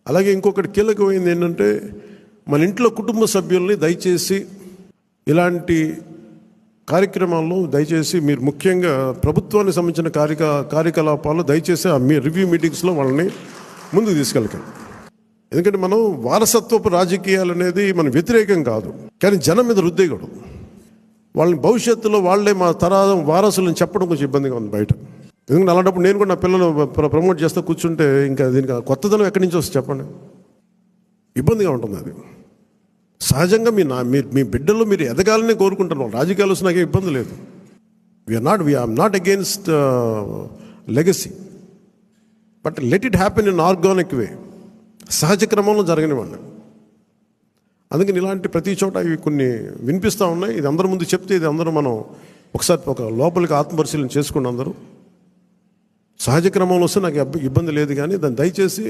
అలాగే ఇంకొకటి కీలకమైంది ఏంటంటే, మన ఇంట్లో కుటుంబ సభ్యుల్ని దయచేసి ఇలాంటి కార్యక్రమాల్లో దయచేసి మీరు ముఖ్యంగా ప్రభుత్వానికి సంబంధించిన కార్యకలాపాలు దయచేసి మీ రివ్యూ మీటింగ్స్లో వాళ్ళని ముందుకు తీసుకెళ్ళకండి. ఎందుకంటే మనం వారసత్వపు రాజకీయాలు అనేది మనం వ్యతిరేకం కాదు, కానీ జనం మీద రుద్దేయకూడదు. వాళ్ళని భవిష్యత్తులో వాళ్ళే మా వారసులను చెప్పడం కొంచెం ఇబ్బందిగా ఉంది బయట. ఎందుకంటే అలాంటప్పుడు నేను కూడా నా పిల్లలు ప్రమోట్ చేస్తూ కూర్చుంటే ఇంకా దీనికి కొత్తదనం ఎక్కడి నుంచి వస్తుంది చెప్పండి, ఇబ్బందిగా ఉంటుంది. అది సహజంగా మీ బిడ్డలు మీరు ఎదగాలని కోరుకుంటున్నాం. రాజకీయాలు వస్తే నాకేం ఇబ్బంది లేదు. We're not against legacy, but let it happen in organic way, సహజ క్రమంలో జరగనివ్వండి. అందుకని ఇలాంటి ప్రతి చోట ఇవి కొన్ని వినిపిస్తూ ఉన్నాయి. ఇది అందరి ముందు చెప్తే ఇది అందరూ మనం ఒకసారి ఒక లోపలికి ఆత్మపరిశీలన చేసుకుని అందరూ సహజ క్రమంలో వస్తే నాకు ఇబ్బంది లేదు, కానీ దాన్ని దయచేసి